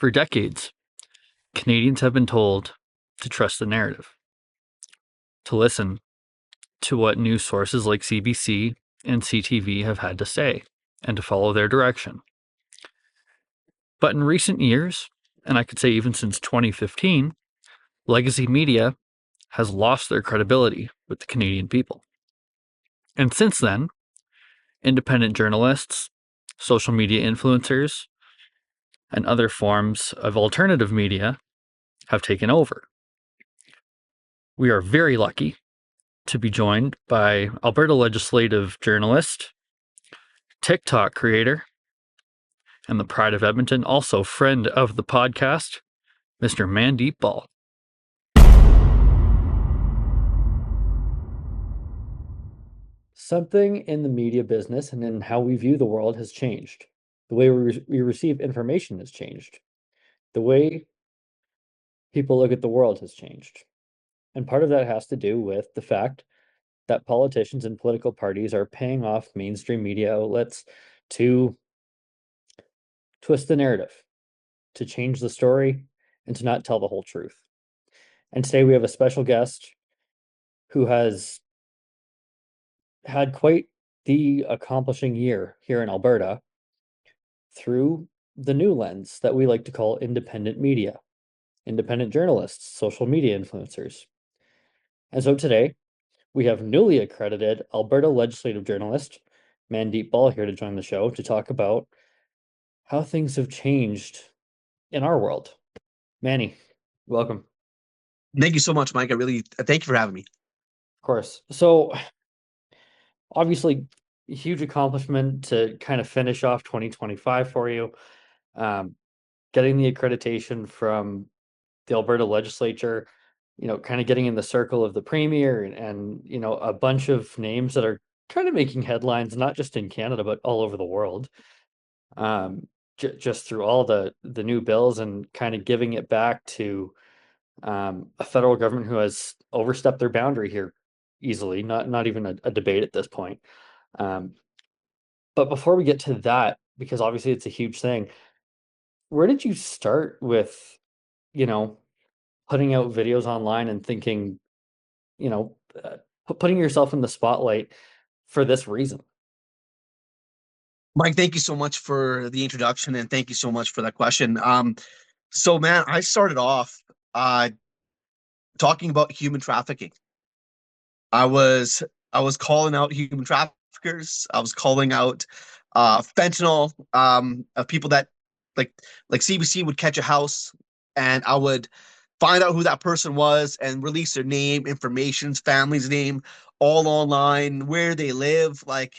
For decades, Canadians have been told to trust the narrative, to listen to what news sources like CBC and CTV have had to say, and to follow their direction. But in recent years, and I could say even since 2015, legacy media has lost their credibility with the Canadian people. And since then, independent journalists, social media influencers, and other forms of alternative media have taken over. We are very lucky to be joined by Alberta legislative journalist, TikTok creator, and the pride of Edmonton, also friend of the podcast, Mr. Mandeep Ball. Something in the media business and in how we view the world has changed. The way we receive information has changed. The way people look at the world has changed. And part of that has to do with the fact that politicians and political parties are paying off mainstream media outlets to twist the narrative, to change the story, and to not tell the whole truth. And today we have a special guest who has had quite the accomplishing year here in Alberta through the new lens that we like to call independent media, independent journalists, social media influencers. And so today we have newly accredited Alberta legislative journalist Mandeep Ball here to join the show to talk about how things have changed in our world. Manny, welcome. Thank you so much, Mike. I really thank you for having me. Of course. So obviously, a huge accomplishment to kind of finish off 2025 for you. Getting the accreditation from the Alberta legislature, kind of getting in the circle of the premier and a bunch of names that are kind of making headlines, not just in Canada, but all over the world. Just through all the new bills and kind of giving it back to a federal government who has overstepped their boundary here easily, not even a debate at this point. But before we get to that, because obviously it's a huge thing, where did you start with, you know, putting out videos online and thinking, you know, putting yourself in the spotlight for this reason? Mike, thank you so much for the introduction and thank you so much for that question. So man, I started off uh talking about human trafficking. I was I was calling out human traffickers. I was calling out fentanyl, of people that like like CBC would catch a house and I would find out who that person was and release their name, information, family's name, all online, where they live. I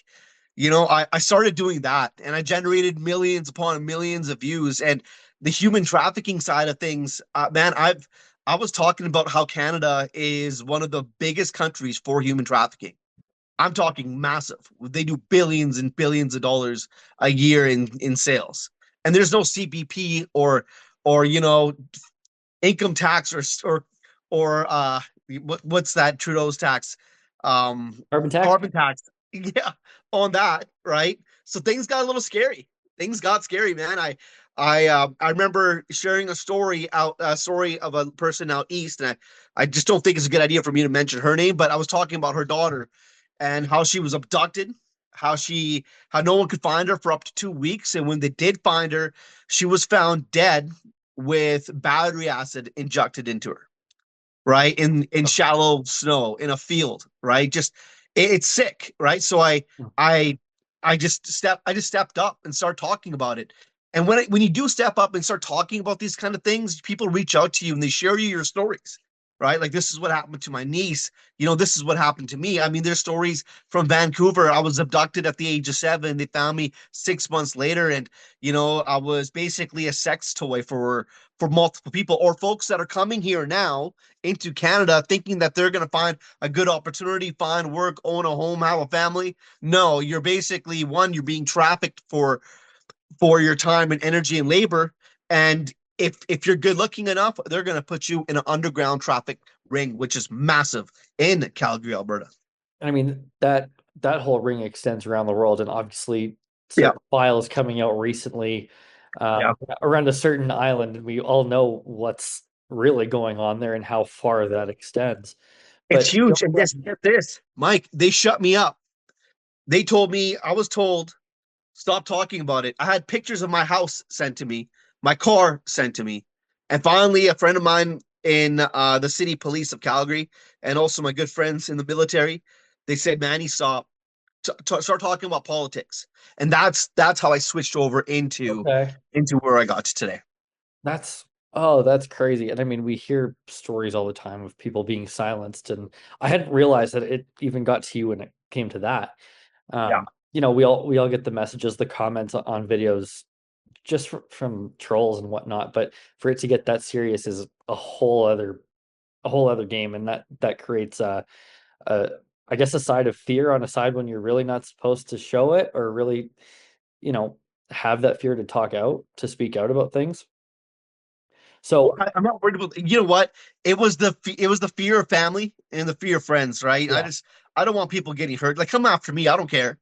started doing that and I generated millions upon millions of views. And the human trafficking side of things, man, I was talking about how Canada is one of the biggest countries for human trafficking. I'm talking massive. They do billions and billions of dollars a year in sales. And there's no CBP or income tax or what's that Trudeau's tax? Carbon tax? Carbon tax. Yeah, on that, right? So things got a little scary. Things got scary, man. I remember sharing a story of a person out east, and I just don't think it's a good idea for me to mention her name, but I was talking about her daughter and how she was abducted, how no one could find her for up to 2 weeks, and when they did find her, she was found dead with battery acid injected into her, right? In shallow snow in a field, right? It's sick, right? So I I just stepped up and started talking about it. And when you do step up and start talking about these kind of things, people reach out to you and they share you your stories, right? Like, this is what happened to my niece. This is what happened to me. I mean, there's stories from Vancouver. I was abducted at the age of 7. They found me 6 months later, and I was basically a sex toy for multiple people, or folks that are coming here now into Canada thinking that they're going to find a good opportunity, find work, own a home, have a family. No, you're basically, one, you're being trafficked for your time and energy and labor. And if you're good looking enough, they're going to put you in an underground traffic ring, which is massive in Calgary, Alberta. I mean, that whole ring extends around the world, and obviously Yeah. certain files coming out recently, Yeah. around a certain island, and we all know what's really going on there and how far that extends. It's But huge. And this, get this, Mike, they shut me up. They told me, I was told, stop talking about it. I had pictures of my house sent to me, my car sent to me. And finally, a friend of mine in the city police of Calgary, and also my good friends in the military, they said, Manny, stop. Start talking about politics. And that's how I switched over okay, into where I got to today. that's oh, that's crazy. And I mean, we hear stories all the time of people being silenced, and I hadn't realized that it even got to you when it came to that. Yeah. We all get the messages, the comments on videos just from trolls and whatnot, but for it to get that serious is a whole other game, and that creates a I guess a side of fear on a side when you're really not supposed to show it or really, you know, have that fear to talk out, to speak out about things. Well, So I'm not worried about. You know what? It was the fear of family and the fear of friends, right? yeah, I don't want people getting hurt. Like, come after me. I don't care.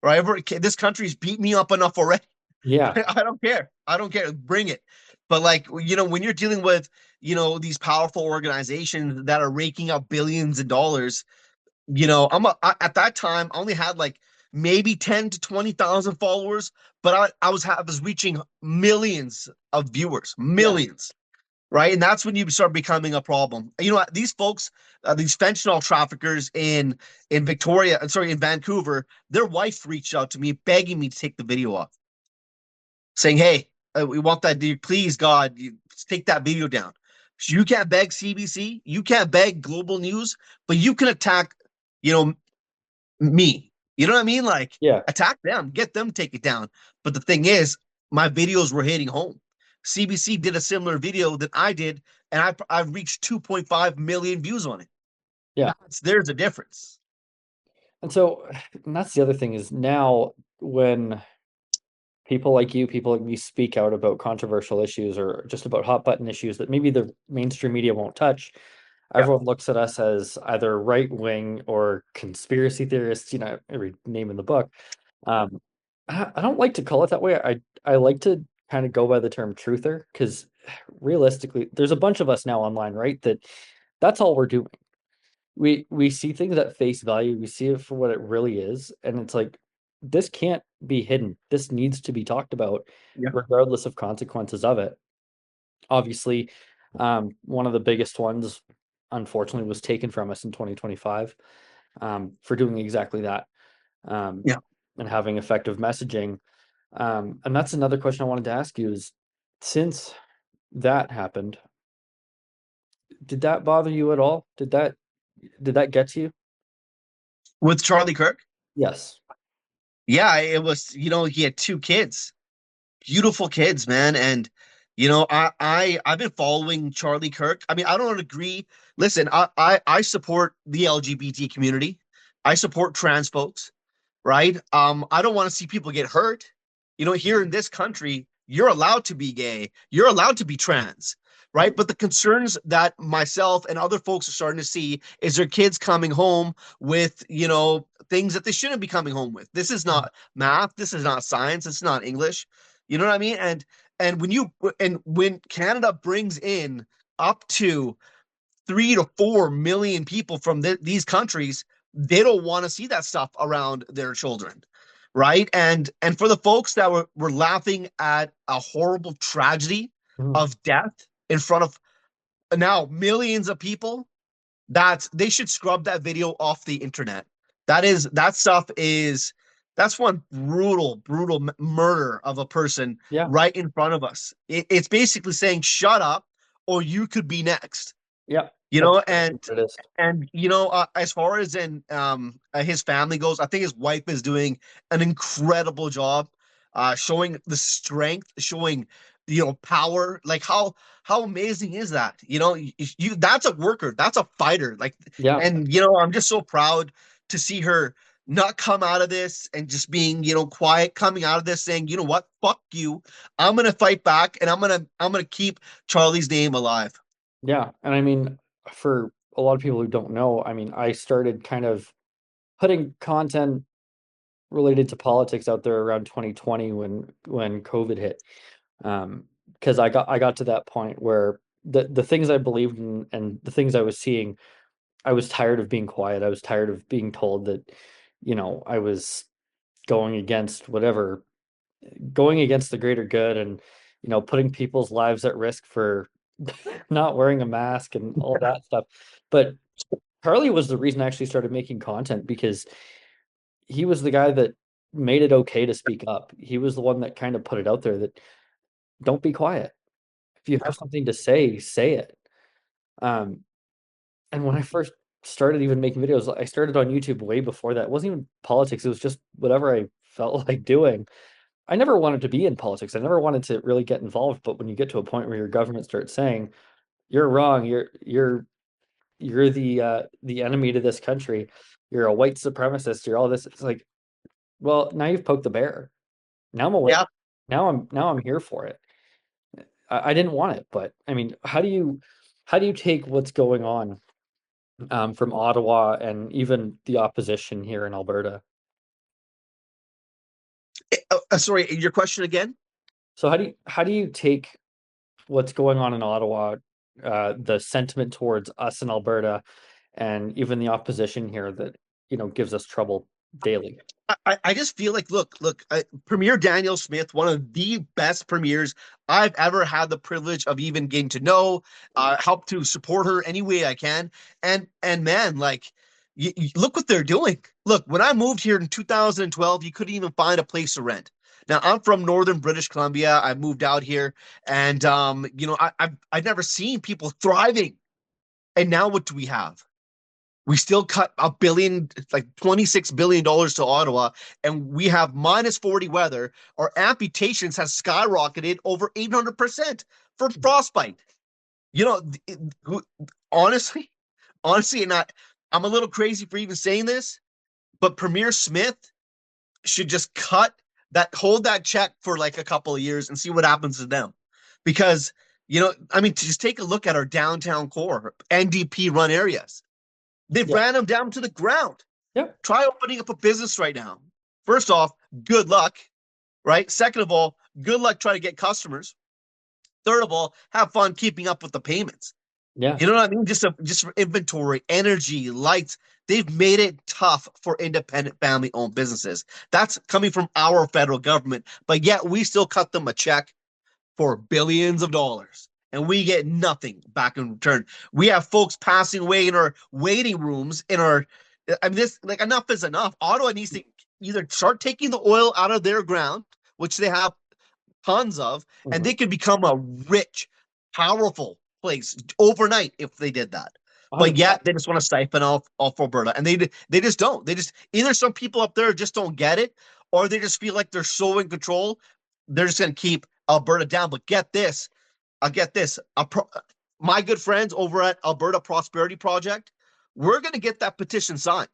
Right? This country's beat me up enough already. yeah, I don't care. I don't care. Bring it. But like, when you're dealing with, these powerful organizations that are raking up billions of dollars, at that time I only had like maybe 10 to 20,000 followers, but I was reaching millions of viewers, yeah, millions. Right, and that's when you start becoming a problem. These folks, these fentanyl traffickers in Victoria, sorry, in Vancouver, their wife reached out to me begging me to take the video off, saying, "Hey, we want that. Please, God, take that video down." So you can't beg CBC, you can't beg Global News, but you can attack, you know, me. You know what I mean? Like, yeah, attack them, get them to take it down. But the thing is, my videos were hitting home. CBC did a similar video that I did, and I've reached 2.5 million views on it. yeah. There's a difference. And so and that's the other thing is now when people like you, people like me speak out about controversial issues or just about hot button issues that maybe the mainstream media won't touch, Yeah, everyone looks at us as either right wing or conspiracy theorists, every name in the book. Um, I don't like to call it that way. I like to kind of go by the term truther because realistically, there's a bunch of us now online, right? That's all we're doing. We see things at face value, we see it for what it really is, and it's like this can't be hidden. This needs to be talked about yeah, regardless of consequences of it. Obviously, one of the biggest ones, unfortunately, was taken from us in 2025 for doing exactly that, um, yeah. and having effective messaging. And that's another question I wanted to ask you is since that happened, did that bother you at all? Did that get to you? With Charlie Kirk, Yes. yeah, it was. He had two kids, beautiful kids, man. And I've been following Charlie Kirk. I mean, I don't agree. Listen, I support the LGBT community. I support trans folks, right? I don't want to see people get hurt. Here in this country, you're allowed to be gay, you're allowed to be trans, right? But the concerns that myself and other folks are starting to see is their kids coming home with, things that they shouldn't be coming home with. This is not math, this is not science, it's not English. You know what I mean? And when Canada brings in up to 3 to 4 million people from these countries, they don't want to see that stuff around their children, right? And for the folks that were laughing at a horrible tragedy Mhm. of death in front of now millions of people, they should scrub that video off the internet. That stuff is that's one brutal murder of a person Yeah. right in front of us. It's basically saying shut up or you could be next. Yeah. you That's know exactly and what it is. as far as in his family goes, I think his wife is doing an incredible job, showing the strength, showing power. Like, how amazing is that? That's a worker, that's a fighter, like. Yeah. And I'm just so proud to see her not come out of this and just being quiet, coming out of this saying, you know what, fuck you, I'm gonna fight back, and I'm gonna keep Charlie's name alive. Yeah. And I mean, for a lot of people who don't know, I mean, I started kind of putting content related to politics out there around 2020 when COVID hit. Because I got to that point where the things I believed in and the things I was seeing, I was tired of being quiet. I was tired of being told that, I was going against whatever, going against the greater good and, putting people's lives at risk for not wearing a mask and all that stuff. But Charlie was the reason I actually started making content because he was the guy that made it okay to speak up. He was the one that kind of put it out there that don't be quiet. If you have something to say, say it. Um, and when I first started even making videos, I started on YouTube way before that. It wasn't even politics, it was just whatever I felt like doing. I never wanted to be in politics. I never wanted to really get involved, but when you get to a point where your government starts saying, "You're wrong, you're the enemy to this country, you're a white supremacist, you're all this," it's like, well, now you've poked the bear. Now I'm aware. Yeah. Now I'm here for it. I didn't want it, but I mean, how do you take what's going on from Ottawa and even the opposition here in Alberta? Sorry, your question again? So how do you take what's going on in Ottawa, the sentiment towards us in Alberta, and even the opposition here that gives us trouble daily? I just feel like, look, Premier Daniel Smith, one of the best premiers I've ever had the privilege of even getting to know, help to support her any way I can. And man, like, look what they're doing. Look, when I moved here in 2012, you couldn't even find a place to rent. Now I'm from northern British Columbia. I moved out here, and I've never seen people thriving. And now what do we have? We still cut a billion, like $26 billion to Ottawa, and we have minus 40 weather. Our amputations has skyrocketed over 800% for frostbite. You know, honestly, honestly, and I'm a little crazy for even saying this, but Premier Smith should just hold that check for like a couple of years and see what happens to them. Because, I mean, just take a look at our downtown core, NDP run areas. They've Yeah. ran them down to the ground. Yep. Try opening up a business right now. First off, good luck, right? Second of all, good luck trying to get customers. Third of all, have fun keeping up with the payments. Yeah. You know what I mean? Just for inventory, energy, lights. They've made it tough for independent family-owned businesses. That's coming from our federal government, but yet we still cut them a check for billions of dollars and we get nothing back in return. We have folks passing away in our waiting rooms I mean, this, like, enough is enough. Ottawa needs to either start taking the oil out of their ground, which they have tons of, and Mhm. they could become a rich, powerful place overnight if they did that. But 100%. yet they just want to siphon off Alberta, and they just don't. They just, either some people up there just don't get it, or they just feel like they're so in control. They're just going to keep Alberta down. But get this, I'll get this. My good friends over at Alberta Prosperity Project, we're going to get that petition signed,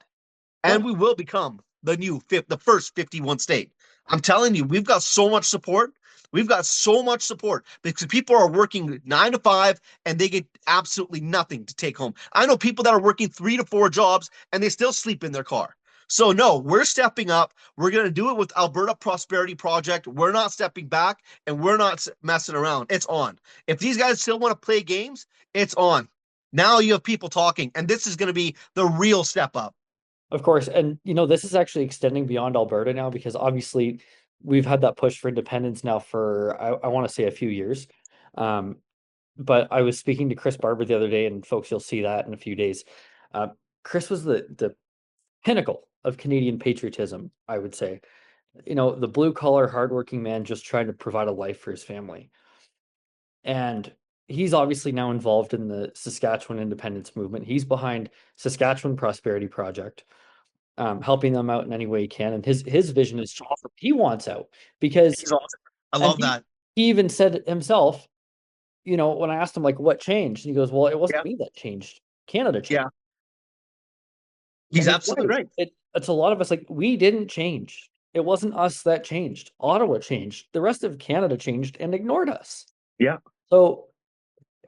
and Good. we will become the first 51 state. I'm telling you, we've got so much support. We've got so much support because people are working 9 to 5 and they get absolutely nothing to take home. I know people that are working 3 to 4 jobs and they still sleep in their car. So no, we're stepping up. We're going to do it with Alberta Prosperity Project. We're not stepping back and we're not messing around. It's on. If these guys still want to play games, it's on. Now you have people talking, and this is going to be the real step up. Of course, and this is actually extending beyond Alberta now because obviously we've had that push for independence now for I want to say a few years. Um, but I was speaking to Chris Barber the other day, and folks, you'll see that in a few days. Uh, Chris was the pinnacle of Canadian patriotism, I would say. The blue collar, hardworking man just trying to provide a life for his family. And he's obviously now involved in the Saskatchewan independence movement. He's behind Saskatchewan Prosperity Project, helping them out in any way he can. And his vision is awesome. He wants out because, He's awesome. I and love he that. he even said it himself. When I asked him like what changed, and he goes, "Well, it wasn't Yeah, me that changed. Canada changed." yeah. And He's he's absolutely right. right. It's a lot of us like we didn't change. It wasn't us that changed. Ottawa changed. The rest of Canada changed and ignored us. Yeah, So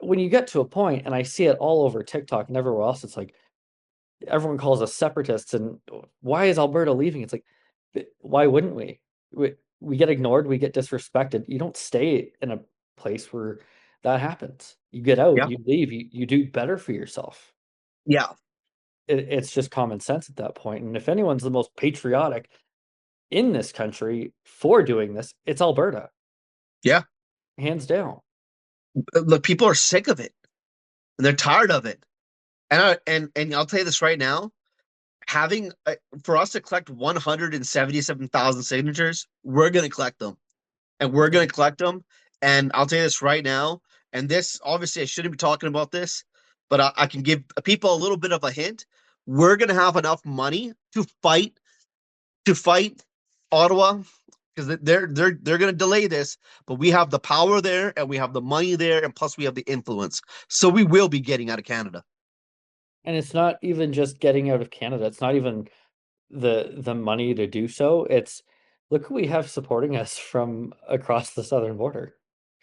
when you get to a point, and I see it all over TikTok and everywhere else, it's like everyone calls us separatists. And why is Alberta leaving? It's like, why wouldn't we? we get ignored, we get disrespected. You don't stay in a place where that happens. You get out, Yeah. you leave, you do better for yourself. Yeah. It's just common sense at that point. And if anyone's the most patriotic in this country for doing this, it's Alberta, Yeah. hands down. Look, people are sick of it and they're tired of it. And I'll tell you this right now, having for us to collect 177,000 signatures, we're going to collect them. And we're going to collect them. And I'll tell you this right now, and this obviously I shouldn't be talking about this, but I can give people a little bit of a hint. We're going to have enough money to fight Ottawa because they're going to delay this, but we have the power there and we have the money there, and plus we have the influence. So we will be getting out of Canada. And it's not even just getting out of Canada. It's not even the money to do so. It's look who we have supporting us from across the southern border.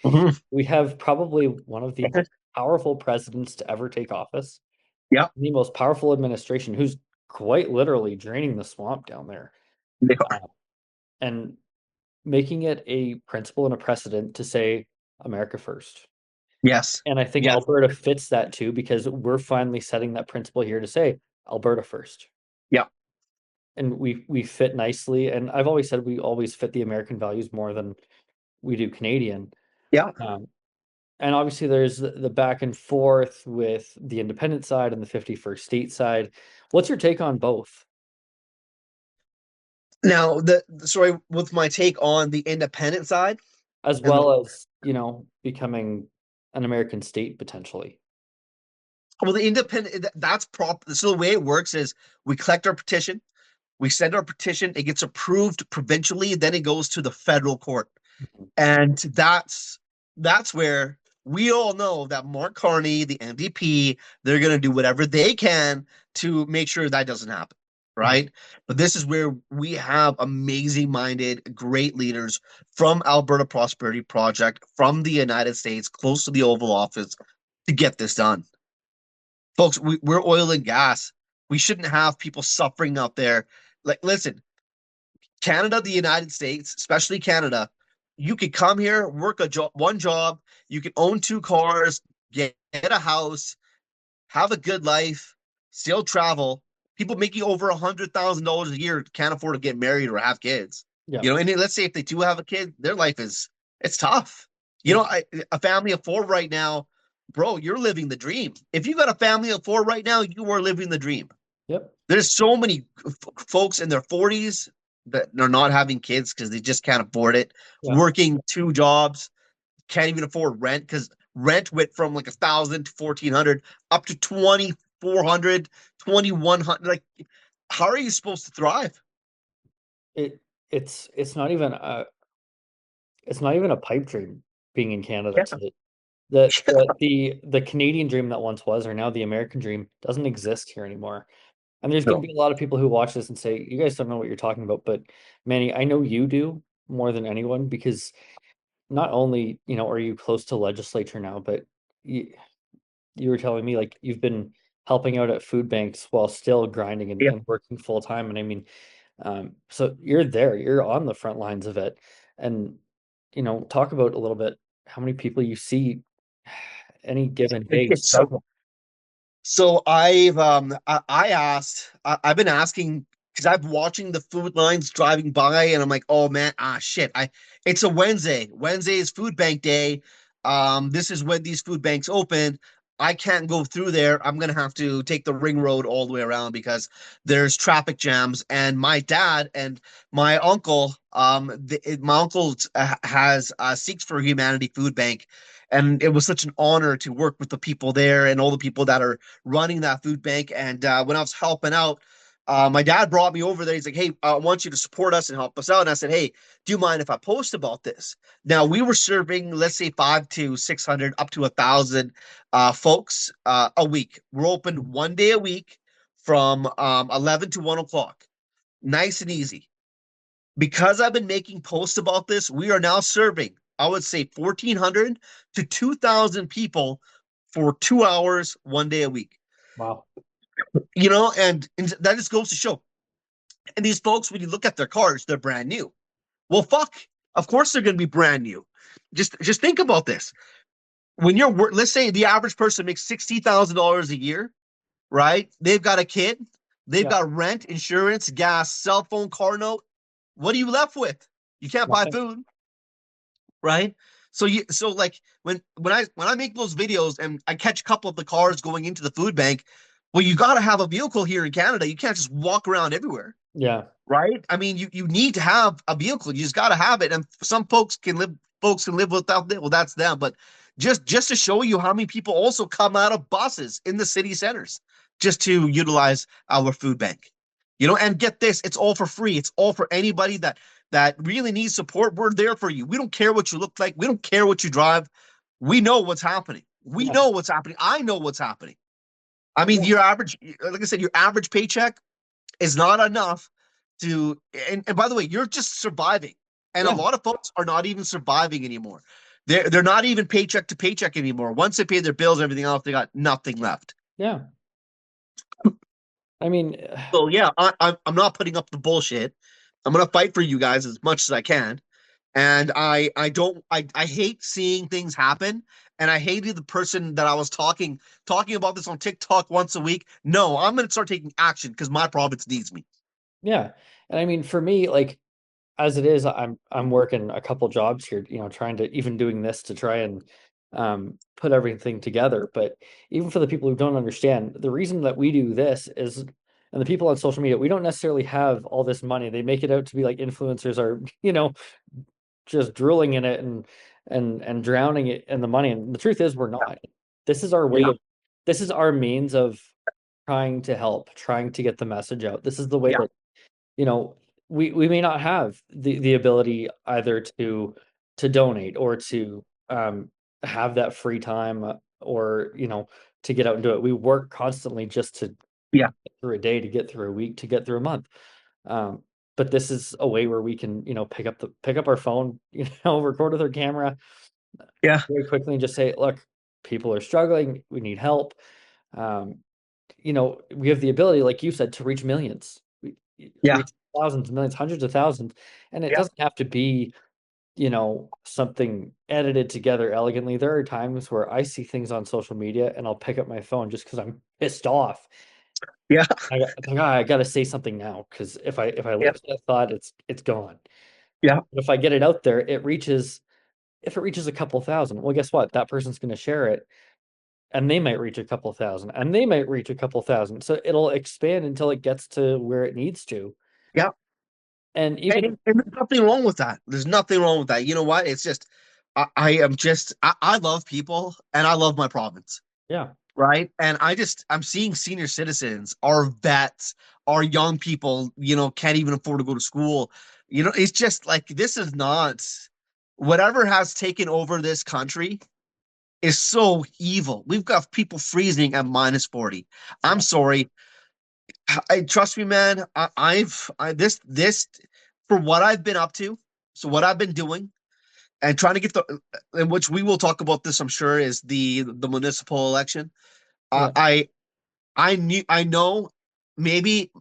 Mhm. We have probably one of the most powerful presidents to ever take office, Yeah, the most powerful administration who's quite literally draining the swamp down there, they are. uh, and making it a principle and a precedent to say America first. Yes, And I think yes, Alberta fits that too because we're finally setting that principle here to say Alberta first. yeah, And we fit nicely. And I've always said we always fit the American values more than we do Canadian. yeah. Um, and obviously there's the back and forth with the independent side and the 51st state side. What's your take on both? Now the story with my take on the independent side As and well as, becoming an American state potentially. well, the independent that's prop. So the way it works is we collect our petition, we send our petition, it gets approved provincially, then it goes to the federal court. Mhm. And that's where we all know that Mark Carney, the MDP, they're going to do whatever they can to make sure that doesn't happen, Mhm. right? But this is where we have amazing minded, great leaders from Alberta Prosperity Project, from the United States, close to the Oval Office to get this done. Folks, we're oil and gas. We shouldn't have people suffering out there. Like, listen, Canada, the United States, especially Canada, you could come here, work one job, you can own two cars, get a house, have a good life, still travel. People making over $100,000 a year can't afford to get married or have kids. Yeah. And let's say if they do have a kid, their life is it's tough. Yeah. A family of four right now, bro, you're living the dream. If you got a family of four right now, you are living the dream. Yep. There's so many folks in their 40s that are not having kids because they just can't afford it, Yeah. working two jobs, can't even afford rent because rent went from like 1,000 to 1,400 up to 2,400, 2,100. Like, how are you supposed to thrive? It it's not even a pipe dream being in Canada Yeah. today. The Canadian dream that once was, or now the American dream, doesn't exist here anymore. And there's going No. to be a lot of people who watch this and say, "You guys don't know what you're talking about." But Manny, I know you do more than anyone because not only are you close to legislature now, but you were telling me like you've been helping out at food banks while still grinding and, Yeah. and working full time. And I mean, so you're there, you're on the front lines of it, and talk about a little bit how many people you see any given day It's so struggle. So I've been asking because I'm watching the food lines driving by and I'm like, oh man, shit. It's a Wednesday. Wednesday is food bank day. This is when these food banks open. I can't go through there. I'm gonna have to take the ring road all the way around because there's traffic jams. And my dad and my uncle, my uncle has Seeks for Humanity food bank, and it was such an honor to work with the people there and all the people that are running that food bank. And when I was helping out, my dad brought me over there. He's like, "Hey, I want you to support us and help us out." And I said, "Hey, do you mind if I post about this?" Now we were serving, let's say, 500 to 600, up to 1,000 folks a week. We're open one day a week from 11 to 1 o'clock. Nice and easy. Because I've been making posts about this, we are now serving, I would say, 1,400 to 2,000 people for 2 hours, one day a week. Wow. And that just goes to show. And these folks, when you look at their cars, they're brand new. Well, fuck. Of course they're going to be brand new. Just think about this. When let's say the average person makes $60,000 a year, right? They've got a kid, they've Yeah, got rent, insurance, gas, cell phone, car note. What are you left with? You can't buy nothing. food, right? So like when I make those videos and I catch a couple of the cars going into the food bank, well, you got to have a vehicle here in Canada. You can't just walk around everywhere, Yeah, right? I mean, you need to have a vehicle. You just got to have it. And some folks can live without it. Well, that's them. But just to show you how many people also come out of buses in the city centers just to utilize our food bank. And get this, it's all for free. It's all for anybody that really needs support. We're there for you. We don't care what you look like. We don't care what you drive. We know what's happening. We yeah, know what's happening. I know what's happening. I mean, yeah, your average, like I said, your average paycheck is not enough to and by the way, you're just surviving. And a yeah, lot of folks are not even surviving anymore. They're not even paycheck to paycheck anymore. Once they pay their bills, everything else, they got nothing left. yeah. I mean, So yeah, I'm not putting up the bullshit. I'm gonna fight for you guys as much as I can. And I hate seeing things happen. And I hated the person that I was talking about this on TikTok once a week. No, I'm gonna start taking action because my province needs me. yeah. And I mean, for me, like as it is, I'm working a couple jobs here, trying to even doing this to try and put everything together. But even for the people who don't understand, the reason that we do this is, and the people on social media, we don't necessarily have all this money. They make it out to be like influencers are, just drooling in it and drowning it in the money. And the truth is, we're not. This is our way Yeah, of, this is our means of trying to help, trying to get the message out. This is the way yeah, that you know we may not have the ability either to donate or to have that free time or to get out and do it. We work constantly just to yeah, get through a day, to get through a week, to get through a month. um but this is a way where we can pick up our phone, record with our camera yeah, very quickly and just say, look, people are struggling, we need help. um we have the ability, like you said, to reach millions. yeah, Reach thousands, millions, hundreds of thousands, and it yeah, doesn't have to be, something edited together elegantly. There are times where I see things on social media and I'll pick up my phone just because I'm pissed off. yeah, It's like, "Ah, I gotta say something now because if I yeah, lose that thought, it's gone." yeah, But if I get it out there, if it reaches a couple thousand, well, guess what? That person's gonna share it, and they might reach a couple thousand, and they might reach a couple thousand. So it'll expand until it gets to where it needs to. yeah. And even And there's nothing wrong with that. There's nothing wrong with that. You know what? It's just I am just I love people and I love my province, yeah, right? And I'm seeing senior citizens, our vets, our young people, can't even afford to go to school. It's just like this is not whatever has taken over this country is so evil. We've got people freezing at -40. I'm yeah, sorry. Trust me, man. This for what I've been up to, so what I've been doing, and trying to get in which we will talk about this, I'm sure, is the municipal election. Uh, yeah, I I know maybe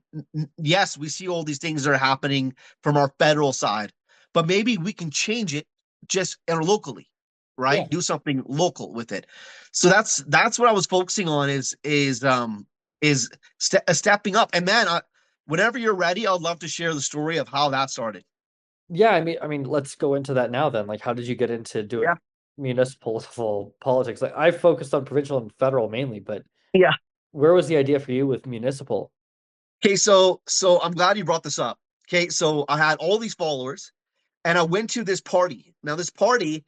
yes, we see all these things that are happening from our federal side, but maybe we can change it just locally, yeah. right? Do something local with it. So that's what I was focusing on is stepping up. And man, whenever you're ready, I'd love to share the story of how that started. Yeah, I mean, let's go into that now then. Like, how did you get into doing Yeah. municipal level politics? Like, I focused on provincial and federal mainly, but Yeah. where was the idea for you with municipal? Okay, so I'm glad you brought this up. Okay, so I had all these followers and I went to this party. Now, this party,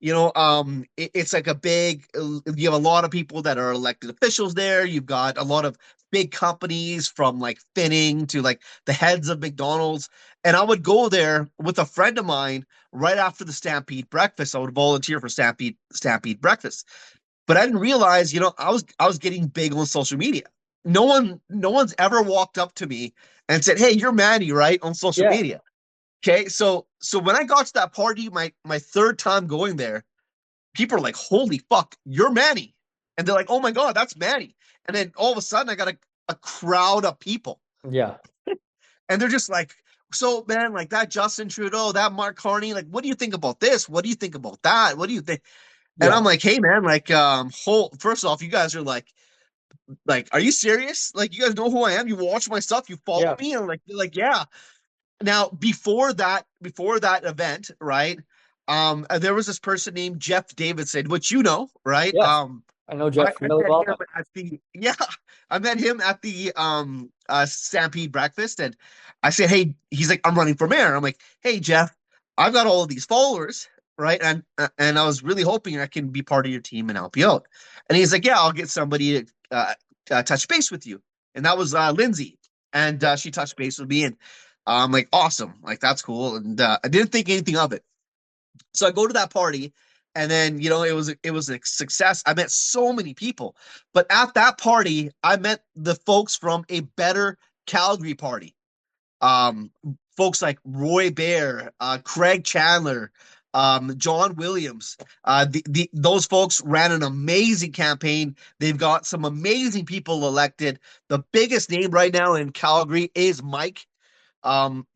it's like a big, you have a lot of people that are elected officials there. You've got a lot of big companies from like Finning to like the heads of McDonald's. And I would go there with a friend of mine right after the Stampede breakfast. I would volunteer for Stampede breakfast. But I didn't realize, I was getting big on social media. No one's ever walked up to me and said, "Hey, you're Manny, right?" on social Yeah, media. Okay, so when I got to that party, my third time going there, people are like, "Holy fuck, you're Manny," and they're like, "Oh my god, that's Manny." And then all of a sudden, I got a crowd of people, yeah, and they're just like, So man, like that Justin Trudeau, that Mark Carney, like, what do you think about this? What do you think about that? What do you think? And Yeah. I'm like, hey man, like, whole first off, you guys are like, are you serious? Like, you guys know who I am? You watch my stuff, you follow Yeah. me, and like, yeah. Now, before that event, right? There was this person named Jeff Davidson, which you know, right? Yes. I know Jeff I really met him well. at the yeah, I met him at the Stampede breakfast, and I said, hey, he's like, I'm running for mayor. I'm like, hey Jeff, I've got all of these followers, right? And I was really hoping I can be part of your team and help you out. And he's like, yeah, I'll get somebody to touch base with you. And that was Lindsay, and she touched base with me, and I'm like, awesome, like that's cool. And I didn't think anything of it. So I go to that party, and then it was a success. I met so many people, but at that party, I met the folks from a Better Calgary party. Um, Folks like Roy Bear, Craig Chandler, John Williams. Those folks ran an amazing campaign. They've got some amazing people elected. The biggest name right now in Calgary is um,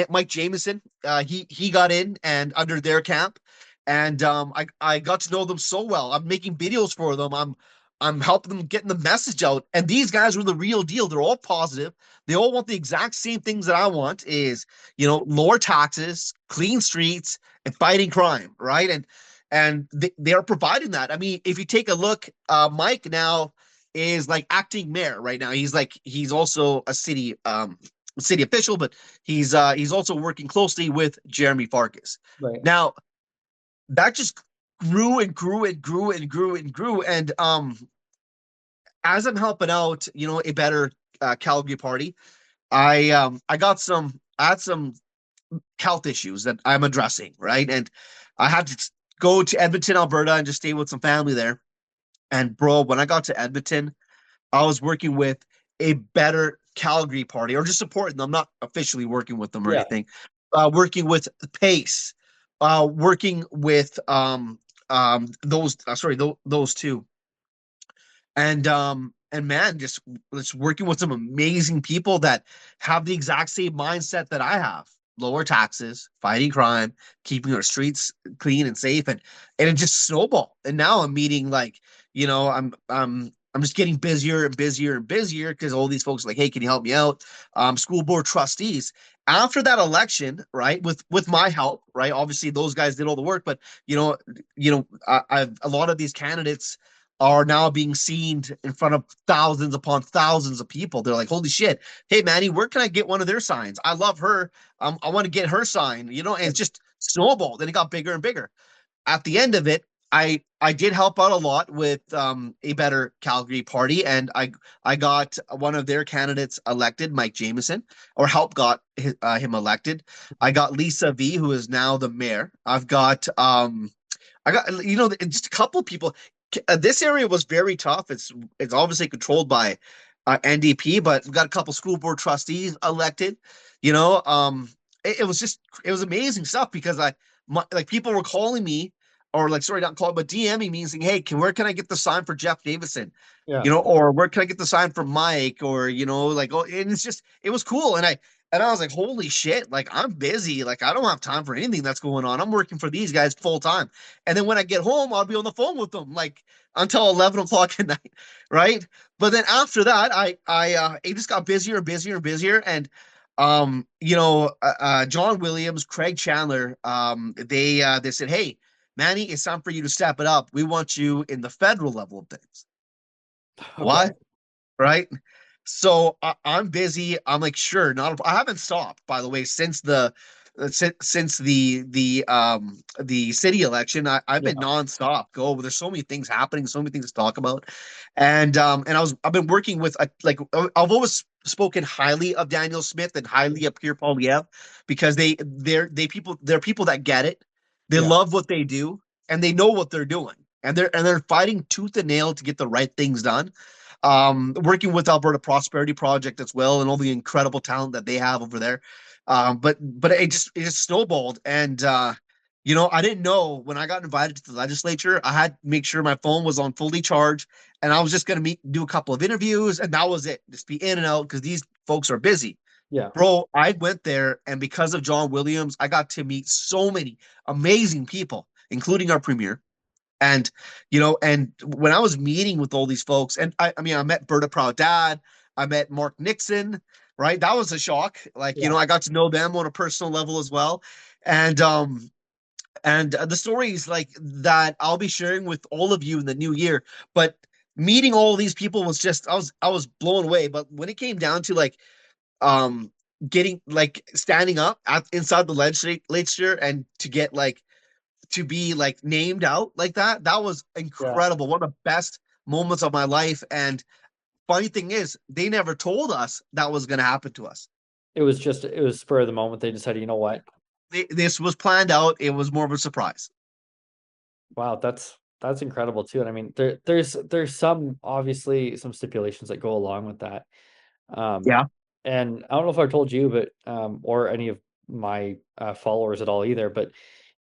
Mike Jameson. He got in and under their camp, and I got to know them so well. I'm making videos for them. I'm helping them getting the message out. And these guys are the real deal. They're all positive. They all want the exact same things that I want: is lower taxes, clean streets, and fighting crime, right? And they are providing that. I mean, if you take a look, Mike now is like acting mayor right now. He's also a city official, but he's also working closely with Jeremy Farkas. Right. Now that just grew and grew and grew and grew and grew, and as I'm helping out, a Better Calgary party, I had some health issues that I'm addressing, right, and I had to go to Edmonton, Alberta, and just stay with some family there. And bro, when I got to Edmonton, I was working with a Better Calgary party, or just supporting them. I'm not officially working with them or Yeah. anything. Working with Pace, working with those sorry those two, and man, just working with some amazing people that have the exact same mindset that I have: lower taxes, fighting crime, keeping our streets clean and safe, and it just snowballed. And now I'm meeting, like, I'm just getting busier and busier and busier because all these folks are like, hey, can you help me out? School board trustees. After that election, right, with my help, right, obviously those guys did all the work, but I've a lot of these candidates are now being seen in front of thousands upon thousands of people. They're like, holy shit, hey Manny, where can I get one of their signs? I love her. I want to get her sign, and it's just snowballed, and it got bigger and bigger. At the end of it, I did help out a lot with a Better Calgary party, and I got one of their candidates elected, Mike Jameson, or help got him elected. I got Lisa V, who is now the mayor. I got just a couple of people. This area was very tough. It's obviously controlled by NDP, but we've got a couple school board trustees elected. It was amazing stuff because like people were calling me, or like, sorry, not calling, but DMing me and saying, hey, where can I get the sign for Jeff Davidson? Yeah. Or where can I get the sign for Mike? Or like, oh, and it was cool. And I was like, holy shit, like I'm busy. Like I don't have time for anything that's going on. I'm working for these guys full time. And then when I get home, I'll be on the phone with them like until 11 o'clock at night. Right. But then after that, it just got busier and busier and busier. And, John Williams, Craig Chandler, they said, hey, Manny, it's time for you to step it up. We want you in the federal level of things. Okay. What? Right? So I'm busy. I'm like, sure, not. I haven't stopped, by the way, since the city election. I've been Yeah. nonstop. There's so many things happening, so many things to talk about, and I've been working with I've always spoken highly of Daniel Smith and highly of Pierre Polyev because they're people that get it. They Yeah. love what they do, and they know what they're doing, and they're fighting tooth and nail to get the right things done. Working with Alberta Prosperity Project as well, and all the incredible talent that they have over there. But it just snowballed, and I didn't know when I got invited to the legislature. I had to make sure my phone was on fully charged, and I was just going to do a couple of interviews, and that was it. Just be in and out because these folks are busy. Yeah. Bro, I went there, and because of John Williams, I got to meet so many amazing people, including our premier. And and when I was meeting with all these folks, and I mean, I met Berta Proud Dad, I met Mark Nixon, right? That was a shock. Like, Yeah. I got to know them on a personal level as well. And the stories like that I'll be sharing with all of you in the new year. But meeting all these people was just I was blown away. But when it came down to like um getting like standing up inside the legislature and to get like to be like named out like that, that was Yeah. incredible. One of the best moments of my life. And funny thing is, they never told us that was going to happen to us. It was spur of the moment. They decided, you know what? This was planned out. It was more of a surprise. Wow, that's incredible too. And I mean, there's some obviously some stipulations that go along with that. Um, Yeah, and I don't know if I told you, but or any of my followers at all either, but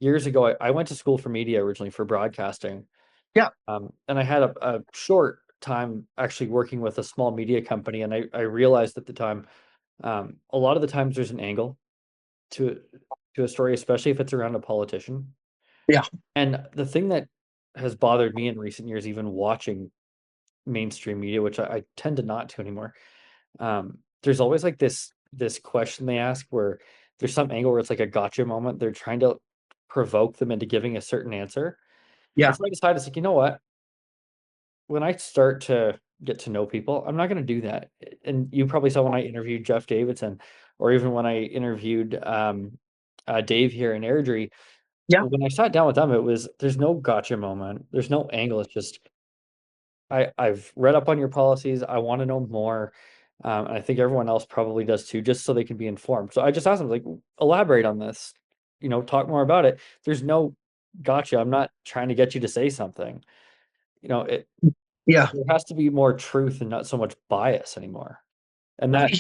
years ago I went to school for media originally for broadcasting. yeah, And I had a short time actually working with a small media company, and I realized at the time, a lot of the times there's an angle to to a story, especially if it's around a politician. yeah, And the thing that has bothered me in recent years, even watching mainstream media, which I tend to not to anymore, there's always like this question they ask where there's some angle where it's like a gotcha moment. They're trying to provoke them into giving a certain answer. And yeah, so I decided, it's like, you know what? When I start to get to know people, I'm not going to do that. And you probably saw when I interviewed Jeff Davidson, or even when I interviewed Dave here in Airdrie, yeah. when I sat down with them, it was there's no gotcha moment. There's no angle. It's just I've read up on your policies. I want to know more. And I think everyone else probably does too, just so they can be informed. So I just asked them, like, elaborate on this, talk more about it. There's no gotcha. I'm not trying to get you to say something. It Yeah. there has to be more truth and not so much bias anymore. And that,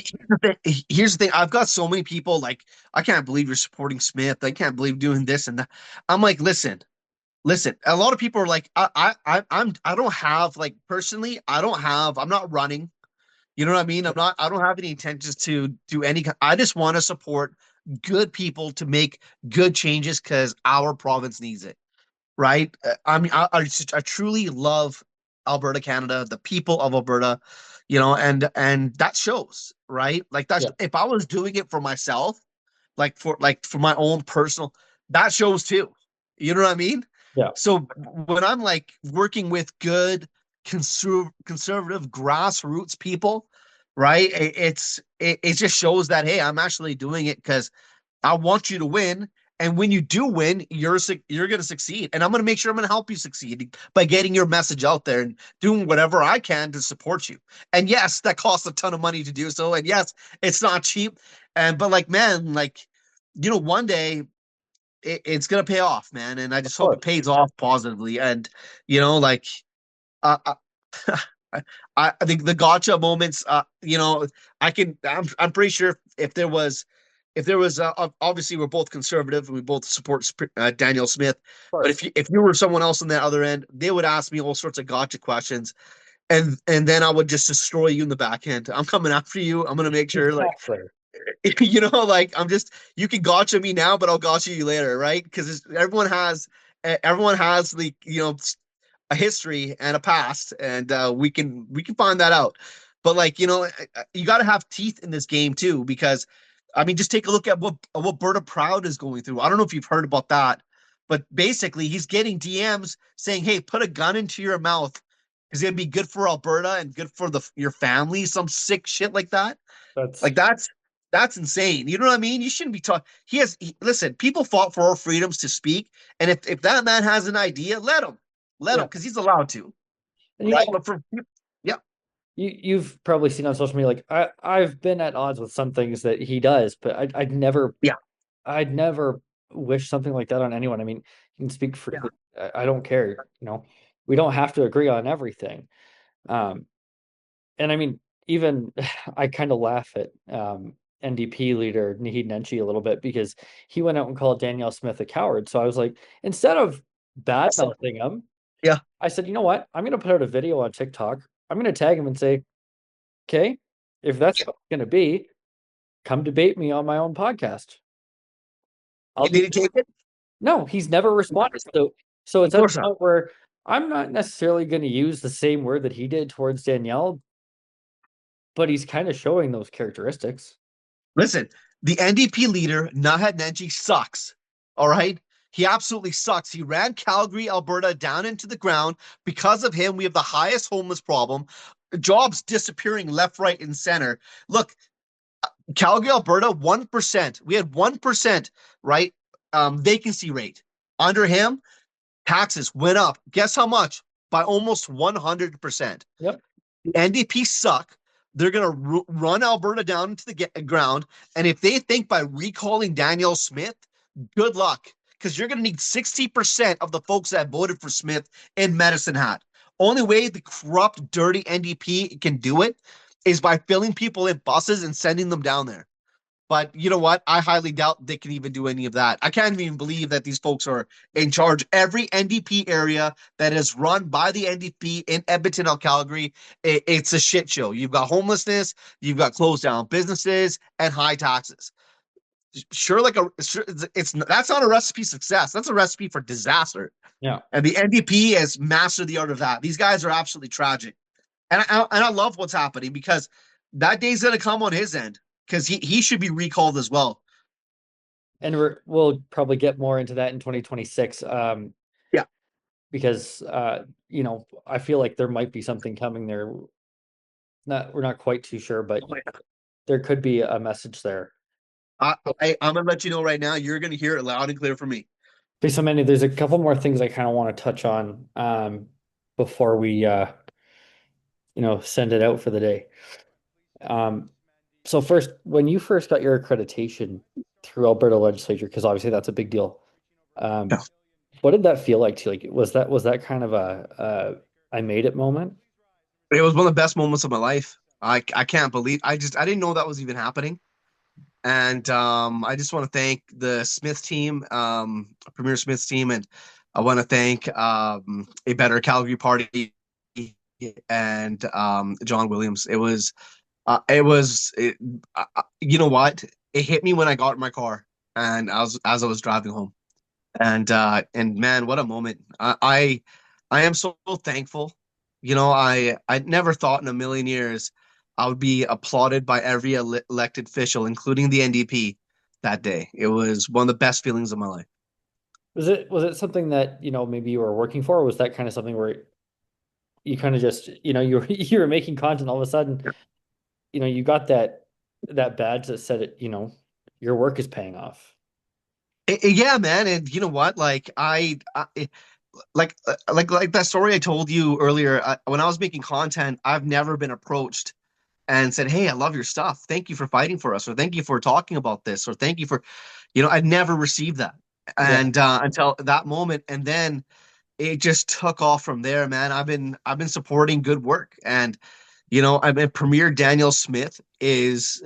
Here's the thing. I've got so many people like, I can't believe you're supporting Smith. I can't believe doing this and that. I'm like, listen. A lot of people are like, I don't have like personally, I'm not running. You know what I mean? I don't have any intentions to do any. I just want to support good people to make good changes because our province needs it. Right? I mean, I truly love Alberta, Canada, the people of Alberta, and that shows, right? Like that's yeah, if I was doing it for myself, like for my own personal, that shows too. You know what I mean? yeah, So when I'm like working with good conservative grassroots people, right? It just shows that hey, I'm actually doing it because I want you to win. And when you do win, you're going to succeed. And I'm going to make sure I'm going to help you succeed by getting your message out there and doing whatever I can to support you. And yes, that costs a ton of money to do so. And yes, it's not cheap. And but like man, like one day it's going to pay off, man. And I of just hope it course. pays off positively. And like uh, I think the gotcha moments, I'm pretty sure if there was obviously we're both conservative and we both support Daniel Smith, Of but course. if you were someone else on the other end, they would ask me all sorts of gotcha questions, and then I would just destroy you in the back end. I'm coming after you. I'm gonna make sure like Exactly. like you can gotcha me now, but I'll gotcha you later, right? Because everyone has like a history and a past, and we can find that out. But like you got to have teeth in this game too, because I mean, just take a look at what Berta Proud is going through. I don't know if you've heard about that, but basically he's getting DMs saying, "Hey, put a gun into your mouth because it'd be good for Alberta and good for your family." Some sick shit like that. That's Like that's insane. You know what I mean? You shouldn't be talking. Listen, people fought for our freedoms to speak, and if that man has an idea, let him yeah. because he's allowed to, And right? But yeah, you've probably seen on social media, like I've been at odds with some things that he does, but yeah, I'd never wish something like that on anyone. I mean, you can speak yeah, freely. I don't care. We don't have to agree on everything. Um, and I mean, even I kind of laugh at NDP leader Naheed Nenshi a little bit because he went out and called Danielle Smith a coward. So I was like, instead of bad mouthing him, yeah, I said, you know what? I'm going to put out a video on TikTok. I'm going to tag him and say, okay, if that's what it's going to be, come debate me on my own podcast. I'll Did do he take it? No, he's never responded. So Of it's at a course not. point where I'm not necessarily going to use the same word that he did towards Danielle, but he's kind of showing those characteristics. Listen, the NDP leader, Naheed Nenji, sucks. All right? He absolutely sucks. He ran Calgary, Alberta down into the ground. Because of him, we have the highest homeless problem. Jobs disappearing left, right, and center. Look, Calgary, Alberta, 1%. We had 1%, right? Vacancy rate. Under him, taxes went up. Guess how much? By almost 100%. Yep. The NDP suck. They're going to run Alberta down into the ground. And if they think by recalling Danielle Smith, good luck. Because you're going to need 60% of the folks that voted for Smith in Medicine Hat. Only way the corrupt, dirty NDP can do it is by filling people in buses and sending them down there. But you know what? I highly doubt they can even do any of that. I can't even believe that these folks are in charge. Every NDP area that is run by the NDP in Edmonton or Calgary, it's a shit show. You've got homelessness, you've got closed down businesses, and high taxes. Sure, it's that's not a recipe for success. That's a recipe for disaster. Yeah. And the NDP has mastered the art of that. These guys are absolutely tragic, and I love what's happening because that day's gonna come on his end because he should be recalled as well. And we'll probably get more into that in 2026. Yeah. Because I feel like there might be something coming there. We're not quite too sure, but there could be a message there. I'm gonna let you know right now. You're gonna hear it loud and clear from me. So many. There's a couple more things I kind of want to touch on before we send it out for the day. So first, when you first got your accreditation through Alberta legislature, because obviously that's a big deal. Um, Yeah. what did that feel like to you? Like, was that kind of a I made it moment? It was one of the best moments of my life. I can't believe I didn't know that was even happening. And I just want to thank the Smith team, Premier Smith's team, and I want to thank a Better Calgary Party and John Williams. You know what? It hit me when I got in my car and as I was driving home. And man, what a moment! I am so thankful. I never thought in a million years I would be applauded by every elected official, including the NDP, that day. It was one of the best feelings of my life. Was it something that, maybe you were working for, or was that kind of something where you kind of just, you were you were making content all of a sudden, you got that badge that said it, your work is paying off. Yeah, man, and you know what? Like that story I told you earlier. When I was making content, I've never been approached and said, "Hey, I love your stuff. Thank you for fighting for us," or "Thank you for talking about this," or "Thank you for," I'd never received that, Yeah. and until that moment, and then it just took off from there, man. I've been supporting good work, and I mean, Premier Danielle Smith is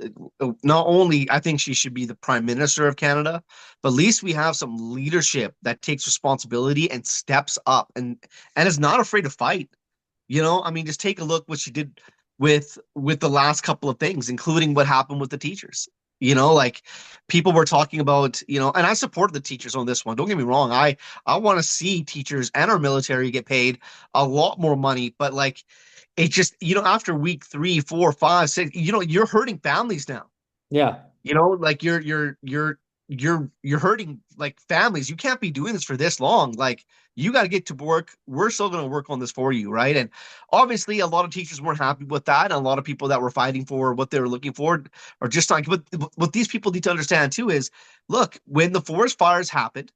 not only I think she should be the Prime Minister of Canada, but at least we have some leadership that takes responsibility and steps up and is not afraid to fight. I mean, just take a look what she did with the last couple of things, including what happened with the teachers. Like people were talking about, and I support the teachers on this one. Don't get me wrong. I want to see teachers and our military get paid a lot more money, but like it just, after week 3, 4, 5, 6, you're hurting families now. Yeah. Like you're hurting like families. You can't be doing this for this long. Like you got to get to work. We're still going to work on this for you, right? And obviously, a lot of teachers weren't happy with that, and a lot of people that were fighting for what they were looking for are just not. But what these people need to understand too is, look, when the forest fires happened,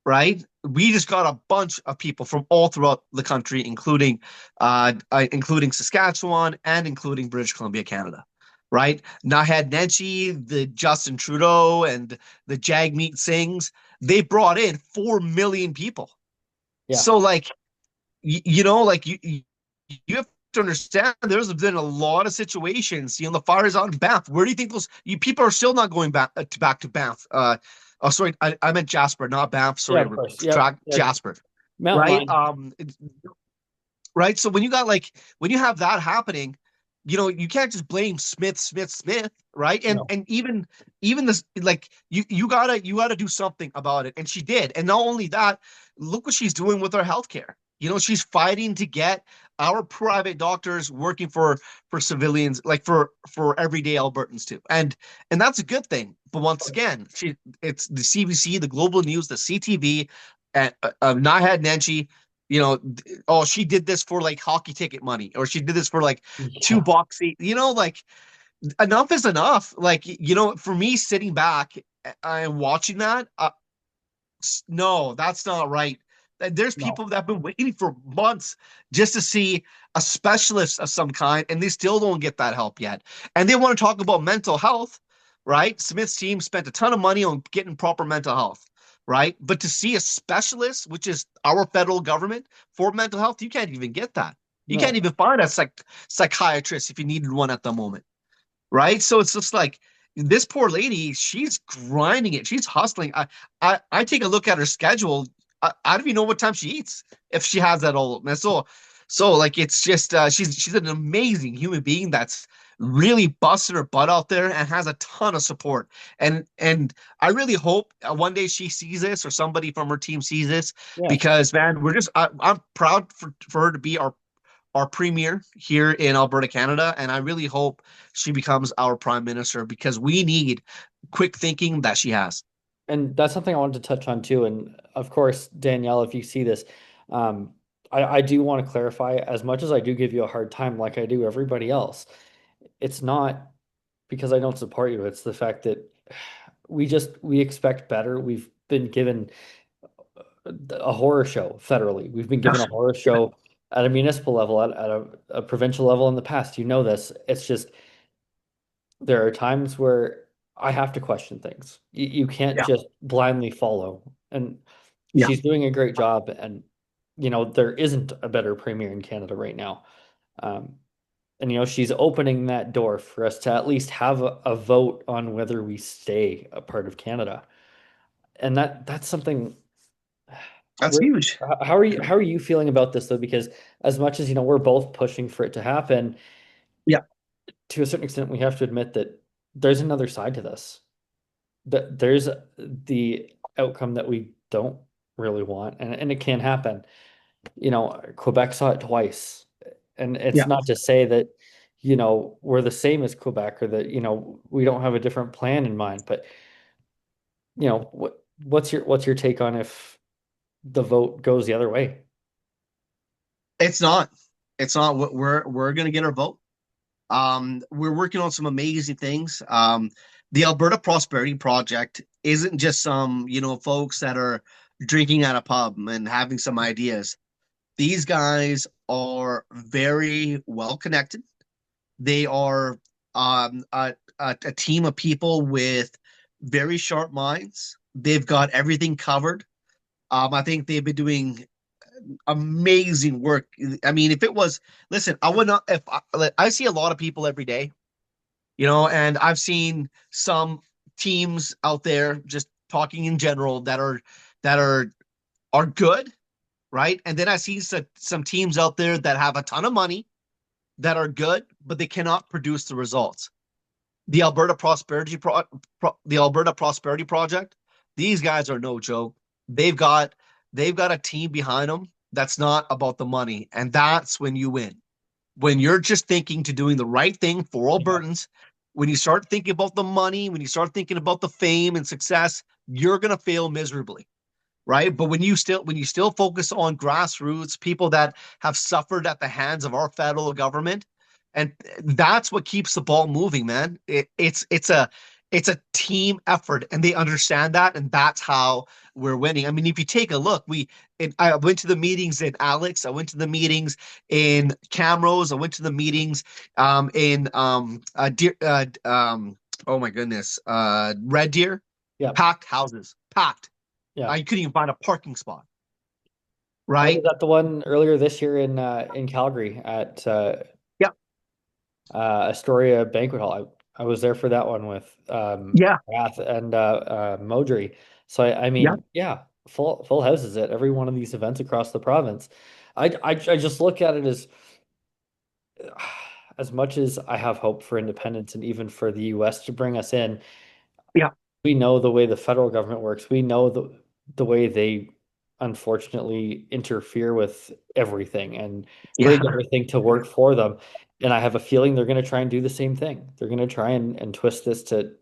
right? We just got a bunch of people from all throughout the country, including Saskatchewan and including British Columbia, Canada, right? Naheed Nenshi, the Justin Trudeau, and the Jagmeet Singhs, they brought in 4 million people. Yeah. So, like, you have to understand there's been a lot of situations. The fires on Banff. Where do you think those people are still not going back to Banff? Oh, sorry, I meant Jasper, not Banff. Yeah, Sorry, of course. Yep. Yeah. Jasper. Mountain Right? Lion. Right. So when you have that happening, you can't just blame Smith, right? And No, even this, like, you gotta do something about it. And she did. And not only that, look what she's doing with our healthcare. She's fighting to get our private doctors working for civilians, like for everyday Albertans too. And that's a good thing. But of once course. again, it's the CBC, the Global News, the CTV, and Naheed Nenshi, oh, she did this for like hockey ticket money, or she did this for like two Yeah, boxy, like, enough is enough. Like, for me sitting back and watching that, no, that's not right. There's no, people that have been waiting for months just to see a specialist of some kind, and they still don't get that help yet. And they want to talk about mental health, right? Smith's team spent a ton of money on getting proper mental health, right? But to see a specialist, which is our federal government for mental health, you can't even get that. You can't no. even find a psychiatrist if you needed one at the moment, right? So it's just like this poor lady, she's grinding it, she's hustling. I take a look at her schedule. I don't even know what time she eats if she has that all. And so like it's just she's an amazing human being that's really busted her butt out there and has a ton of support. And I really hope one day she sees this, or somebody from her team sees this, Yeah. because man, I'm proud for her to be our premier here in Alberta, Canada. And I really hope she becomes our prime minister, because we need quick thinking that she has. And that's something I wanted to touch on too. And of course, Danielle, if you see this, um, I do want to clarify, as much as I do give you a hard time, like I do everybody else, it's not because I don't support you. It's the fact that we expect better. We've been given a horror show federally. We've been given a horror show at a municipal level, at a provincial level in the past. You know this. It's just there are times where I have to question things. You can't Yeah, just blindly follow. And yeah, she's doing a great job. And, there isn't a better premier in Canada right now. Um, and, she's opening that door for us to at least have a vote on whether we stay a part of Canada. And that's something. that's huge. How are you feeling about this though? Because as much as we're both pushing for it to happen, Yeah, to a certain extent, we have to admit that there's another side to this. That there's the outcome that we don't really want, and it can happen. Quebec saw it twice, and it's yeah. not to say that we're the same as Quebec, or that we don't have a different plan in mind. But what's your take on if the vote goes the other way? It's not. It's not. We're gonna get our vote. We're working on some amazing things. The Alberta Prosperity Project isn't just some, folks that are drinking at a pub and having some ideas. These guys are very well connected. They are a team of people with very sharp minds. They've got everything covered. I think they've been doing amazing work. I mean, if it was, listen, I would not, if I see a lot of people every day, and I've seen some teams out there just talking in general that are good, right? And then I see some teams out there that have a ton of money that are good, but they cannot produce the results. The Alberta Prosperity Project, these guys are no joke. They've got they've got a team behind them that's not about the money, and that's when you win. When you're just thinking to doing the right thing for Yeah. Albertans, when you start thinking about the money, when you start thinking about the fame and success, you're gonna fail miserably, right? But when you still focus on grassroots, people that have suffered at the hands of our federal government, and that's what keeps the ball moving, man. It's a team effort, and they understand that, and that's how we're winning. I mean, if you take a look, I went to the meetings in Alex, I went to the meetings in Camrose, I went to the meetings in Deer, oh my goodness, Red Deer, Yeah. packed houses, packed. Yeah. I couldn't even find a parking spot, I was right? at the one earlier this year in Calgary at Yeah, Astoria Banquet Hall. I was there for that one with yeah, Rath and Modry. So I yeah. mean, yeah, full houses at every one of these events across the province. I just look at it as as much as I have hope for independence and even for the US to bring us in, Yeah. we know the way the federal government works. We know the way they unfortunately interfere with everything and Yeah. bring everything to work for them. And I have a feeling they're going to try and do the same thing. They're going to try and twist this to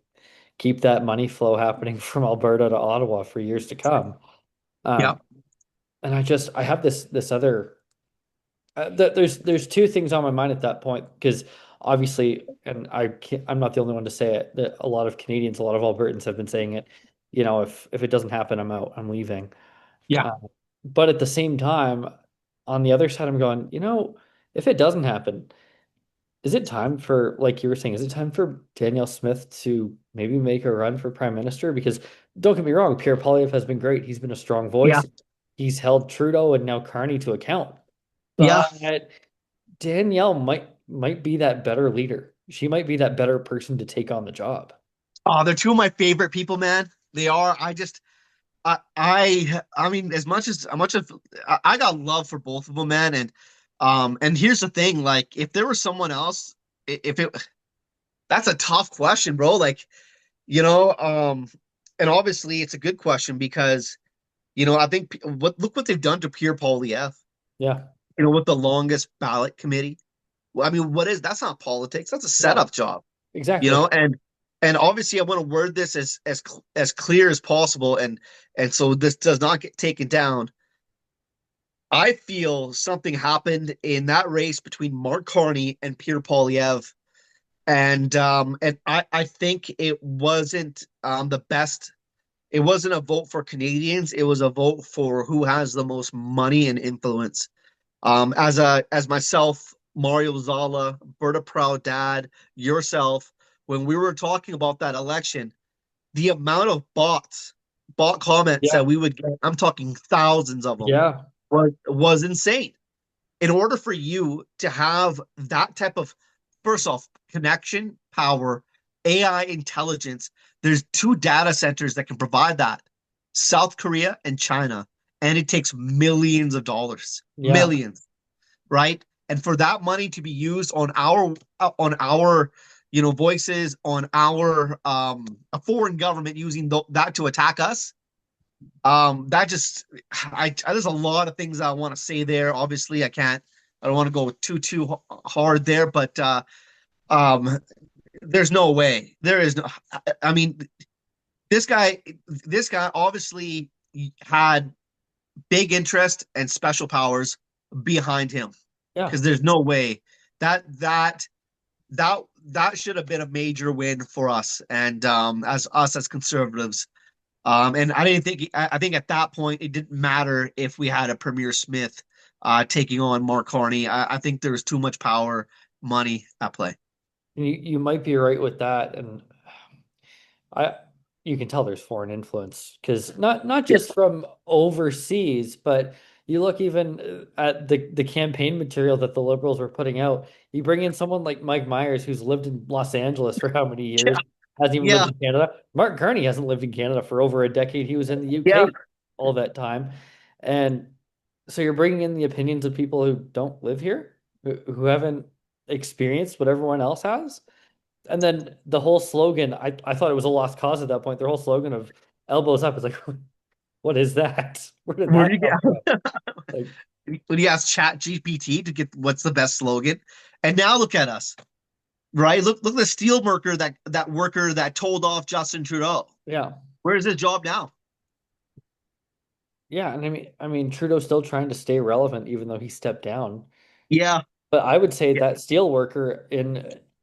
keep that money flow happening from Alberta to Ottawa for years to come. Yeah. Um, and I have this other there's two things on my mind at that point because obviously, and I'm not the only one to say it, that a lot of Canadians, a lot of Albertans have been saying it, if it doesn't happen, I'm out, I'm leaving. Yeah. Uh, but at the same time, on the other side, I'm going, if it doesn't happen, is it time for, like you were saying, is it time for Danielle Smith to maybe make a run for prime minister? Because don't get me wrong, Pierre Poilievre has been great. He's been a strong Yeah. voice. He's held Trudeau and now Carney to account. Yeah. But Danielle might be that better leader. She might be that better person to take on the job. Oh, they're two of my favorite people, man. They are. I mean, as much as I got love for both of them, man. And here's the thing, like, if there was someone else, if it, that's a tough question, bro. Like, you know, and obviously it's a good question because, I think look what they've done to Pierre Poilievre, Yeah, with the longest ballot committee. Well, I mean, that's not politics. That's a no, setup job, exactly. and obviously I want to word this as clear as possible, and so this does not get taken down. I feel something happened in that race between Mark Carney and Pierre Poilievre, and I think it wasn't the best. It wasn't a vote for Canadians. It was a vote for who has the most money and influence. As myself, Mario Zala, Berta Proud Dad, yourself, when we were talking about that election, the amount of bot comments Yeah, that we would get, I'm talking thousands of them, yeah, was insane. In order for you to have that type of, first off, connection, power, AI intelligence, there's two data centers that can provide that: South Korea and China. And it takes millions of dollars, yeah, millions, right? And for that money to be used on our voices, on our a foreign government using that to attack us, that just there's a lot of things I want to say there. Obviously, I don't want to go too hard there, but um there's no way. There is no. I mean, this guy this guy obviously had big interest and special powers behind him, yeah. because there's no way that that that that should have been a major win for us, and as conservatives. And I didn't think I think at that point it didn't matter if we had a Premier Smith taking on Mark Carney. I think there was too much power, money at play. You might be right with that, and I you can tell there's foreign influence because not Yeah, just from overseas, but you look even at the campaign material that the Liberals were putting out. You bring in someone like Mike Myers, who's lived in Los Angeles for how many years, hasn't even lived yeah, in Canada. Martin Carney hasn't lived in Canada for over a decade. He was in the yeah. UK all that time, and so you're bringing in the opinions of people who don't live here, who haven't experienced what everyone else has. And then the whole slogan, I thought it was a lost cause at that point. Their whole slogan of elbows up is like, what is that? Where did Where do that you come get? from? Like, When you ask Chat GPT to get what's the best slogan, and now look at us, right? Look at the steel worker that worker that told off Justin Trudeau. yeah. Where's his job now? Yeah. And I mean, Trudeau's still trying to stay relevant, even though he stepped down. Yeah, But I would say yeah, that steel worker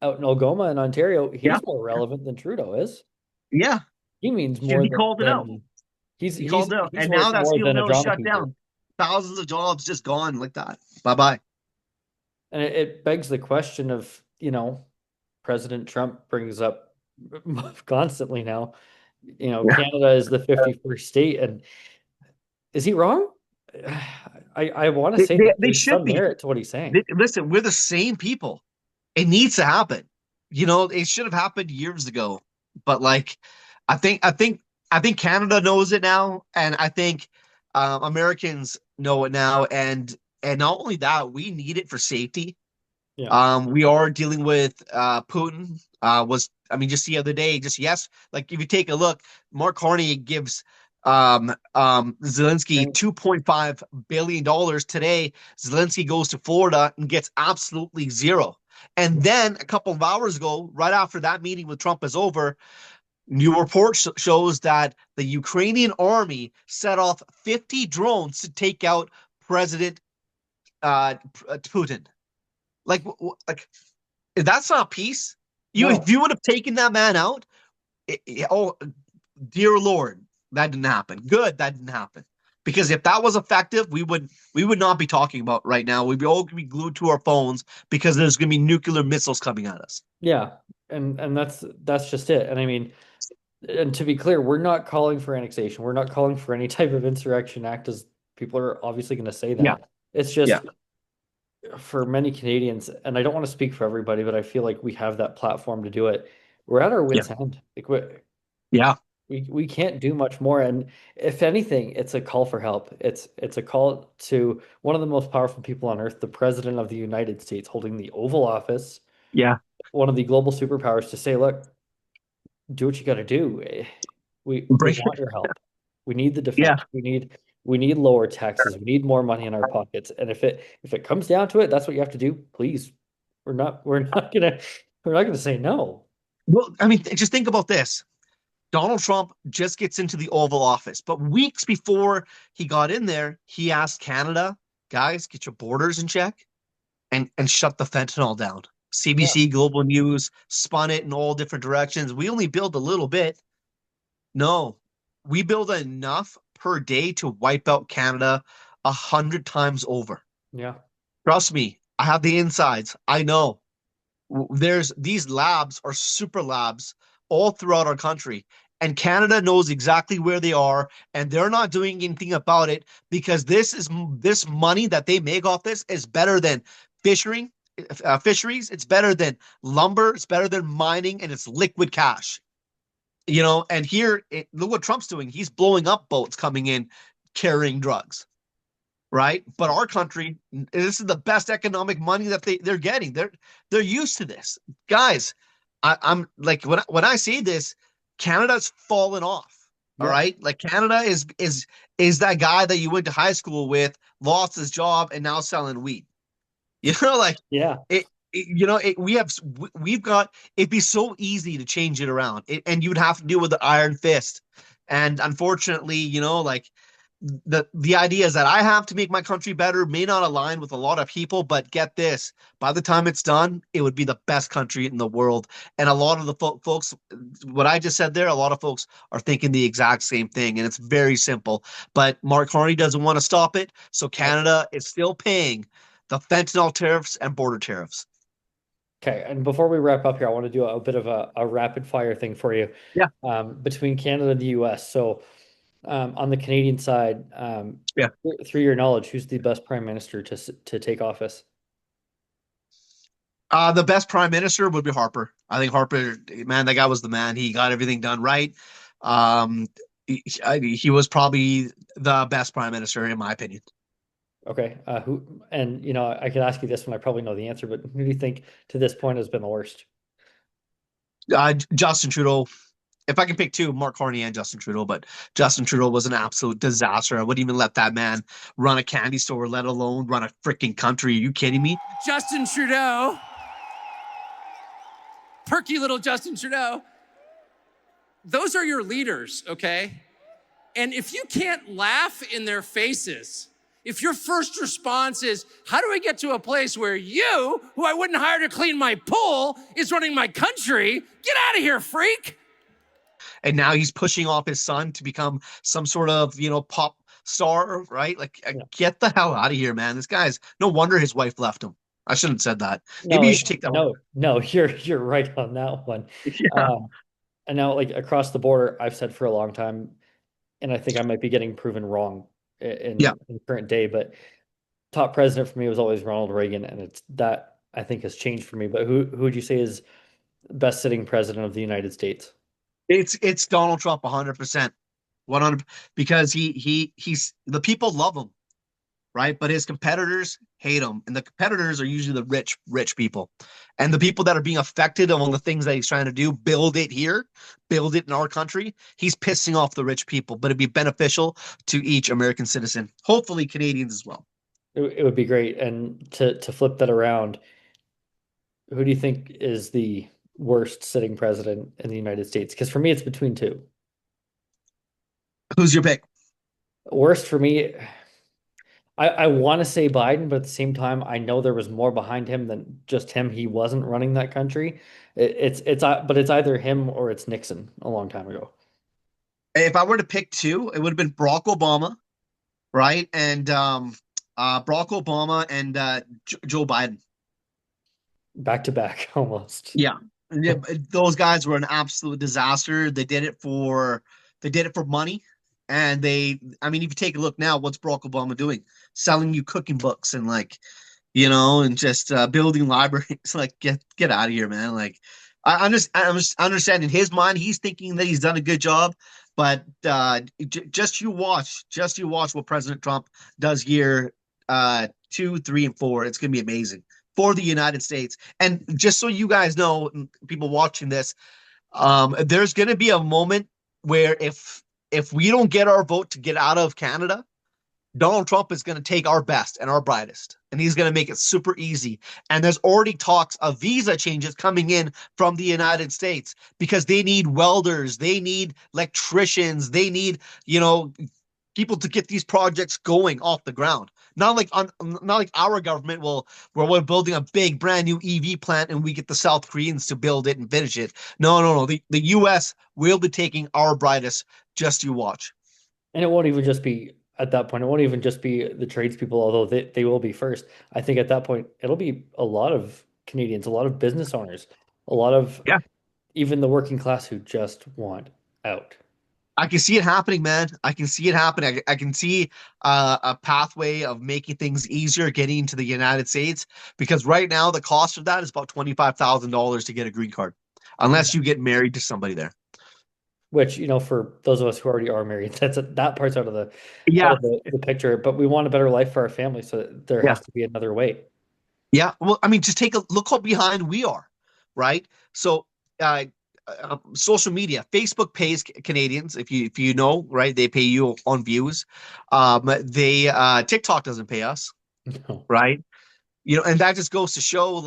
out in Algoma in Ontario, yeah, he's more relevant than Trudeau is. yeah. He means more He called it out. than he's He he's called it out, he's and now worth that more steel than a mill is drama shut teacher. down. Thousands of jobs just gone like that. Bye bye. And it begs the question of, President Trump brings up constantly now, Yeah, Canada is the 51st state, and is he wrong? I want to say that they there's should some be. merit to what he's saying. Listen, we're the same people. It needs to happen. It should have happened years ago. But like, I think I think I think Canada knows it now, and I think Americans know it now. And not only that, we need it for safety. Yeah. We are dealing with Putin. Just the other day, just yes, like if you take a look, Mark Carney gives Zelensky Right. $2.5 billion today. Zelensky goes to Florida and gets absolutely zero. And then a couple of hours ago, right after that meeting with Trump is over, new report shows that the Ukrainian army set off 50 drones to take out President Putin. Like if that's not peace, if No. you would have taken that man out, oh dear Lord, that didn't happen. Good, that didn't happen. Because if that was effective, we would not be talking about right now. We'd be all gonna be glued to our phones because there's gonna be nuclear missiles coming at us. Yeah. And that's just it. And I mean, and to be clear, we're not calling for annexation. We're not calling for any type of insurrection act, as people are obviously going to say Yeah, that. It's yeah, just for many Canadians, and I don't want to speak for everybody, but I feel like we have that platform to do it. We're at our yeah, wits' end. Like yeah, we can't do much more. And if anything, it's a call for help. It's a call to one of the most powerful people on earth, the President of the United States, holding the Oval Office, yeah. one of the global superpowers, to say, look, do what you got to do. We Break. want your help. We need the Yeah. defense. We need lower taxes. We need more money in our pockets. And if it comes down to it, that's what you have to do. Please, we're not gonna say no. Well, just think about this. Donald Trump just gets into the Oval Office, but weeks before he got in there, he asked Canada, guys, get your borders in check and shut the fentanyl down. Yeah, CBC Global News spun it in all different directions. We only build a little bit. No, we build enough per day to wipe out Canada 100 times over. yeah, Trust me, I have the insides. I know. There's these labs are super labs all throughout our country, and Canada knows exactly where they are, and they're not doing anything about it because this money that they make off this is better than fishing fisheries. It's better than lumber. It's better than mining, and it's liquid cash. And here, look what Trump's doing. He's blowing up boats coming in carrying drugs, right? But our country, this is the best economic money that they're getting. They're used to this, guys. I'm like when I say this, Canada's fallen off. All yeah, right, like Canada is that guy that you went to high school with, lost his job, and now selling weed. Like yeah. we've got it'd be so easy to change it around, and you would have to deal with the iron fist. And unfortunately, like the ideas that I have to make my country better may not align with a lot of people, but get this, by the time it's done, it would be the best country in the world. And a lot of the folks, what I just said there, a lot of folks are thinking the exact same thing. And it's very simple. But Mark Carney doesn't want to stop it. So No. Canada is still paying the fentanyl tariffs and border tariffs. Okay, and before we wrap up here, I want to do a bit of a rapid fire thing for you, Yeah. between Canada and the US. So, on the Canadian side, Yeah. through your knowledge, who's the best prime minister to take office? The best prime minister would be Harper. I think Harper, man, that guy was the man. He got everything done right. Um, he was probably the best prime minister in my opinion. Okay, who? And I could ask you this one. I probably know the answer, but who do you think to this point has been the worst? Justin Trudeau. If I can pick two, Mark Carney and Justin Trudeau, but Justin Trudeau was an absolute disaster. I wouldn't even let that man run a candy store, let alone run a freaking country. Are you kidding me? Justin Trudeau, perky little Justin Trudeau, those are your leaders, okay? And if you can't laugh in their faces, if your first response is, how do I get to a place where you, who I wouldn't hire to clean my pool, is running my country? Get out of here, freak. And now he's pushing off his son to become some sort of, pop star, right? Like, Yeah. get the hell out of here, man. This guy's no wonder his wife left him. I shouldn't have said that. Maybe you No, should take that one. no, no, you're right on that one. Yeah. Um, and now, like across the border, I've said for a long time, and I think I might be getting proven wrong Yeah. in current day, but top president for me was always Ronald Reagan, and it's that I think has changed for me. But who would you say is best sitting president of the United States? It's Donald Trump 100%. 100 because he's the people love him, right? But his competitors hate them. And the competitors are usually the rich people. And the people that are being affected among the things that he's trying to do, build it here, build it in our country. He's pissing off the rich people, but it'd be beneficial to each American citizen, hopefully Canadians as well. It would be great. And to flip that around, who do you think is the worst sitting president in the United States? Because for me, it's between two. Who's your pick? Worst for me, I want to say Biden, but at the same time, I know there was more behind him than just him. He wasn't running that country. But it's either him or it's Nixon a long time ago. If I were to pick two, it would have been Barack Obama, right? And Barack Obama and Joe Biden. Back to back almost. Yeah. Yeah, those guys were an absolute disaster. They did it for money. And I mean, if you take a look now, what's Barack Obama doing? Selling you cooking books and and just building libraries. Like, get out of here, man. Like, I'm just understanding his mind. He's thinking that he's done a good job, but just you watch what President Trump does year 2, 3, and 4. It's gonna be amazing for the United States. And just so you guys know, people watching this, there's gonna be a moment where if we don't get our vote to get out of Canada, Donald Trump is going to take our best and our brightest, and he's going to make it super easy. And there's already talks of visa changes coming in from the United States because they need welders, they need electricians, they need, people to get these projects going off the ground. Not like our government where we're building a big brand new EV plant and we get the South Koreans to build it and finish it. No, no, no. The US will be taking our brightest. Just you watch. And it won't even just be at that point, it won't even just be the tradespeople, although they will be first. I think at that point, it'll be a lot of Canadians, a lot of business owners, a lot of Yeah. even the working class who just want out. I can see it happening, man. I can see it happening. I can see a pathway of making things easier getting into the United States because right now the cost of that is about $25,000 to get a green card, unless you get married to somebody there. Which, for those of us who already are married, that part's out of the Yeah, the picture. But we want a better life for our family, so there yeah, has to be another way. yeah. Well, I mean, just take a look how behind we are, right? So, social media, Facebook pays Canadians, if you know, right? They pay you on views. They TikTok doesn't pay us, No. right? And that just goes to show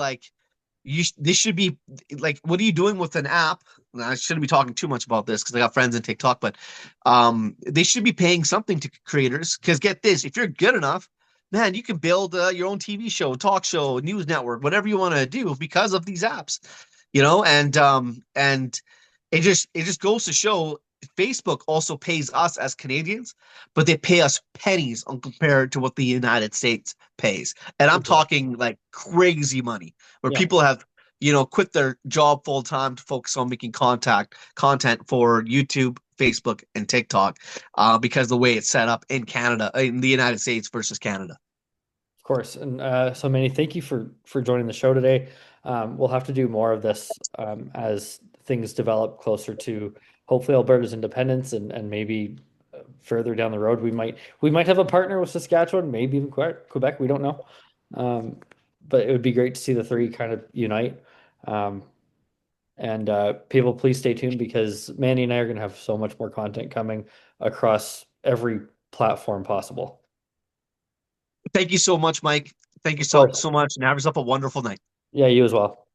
this should be like, what are you doing with an app? I shouldn't be talking too much about this because I got friends in TikTok, but they should be paying something to creators because get this, if you're good enough, man, you can build your own TV show, talk show, news network, whatever you want to do because of these apps, and it just goes to show Facebook also pays us as Canadians, but they pay us pennies on compared to what the United States pays. And I'm talking like crazy money where Yeah. people have, quit their job full time to focus on making content for YouTube, Facebook, and TikTok, because the way it's set up in Canada, in the United States versus Canada. Of course. And so Manny, thank you for joining the show today. We'll have to do more of this as things develop closer to hopefully Alberta's independence and maybe further down the road we might have a partner with Saskatchewan, maybe even Quebec. We don't know. But it would be great to see the three kind of unite. Um, and people, please stay tuned because Manny and I are going to have so much more content coming across every platform possible. Thank you so much, Mike. Thank you Of so course. so much, and have yourself a wonderful night. Yeah, you as well.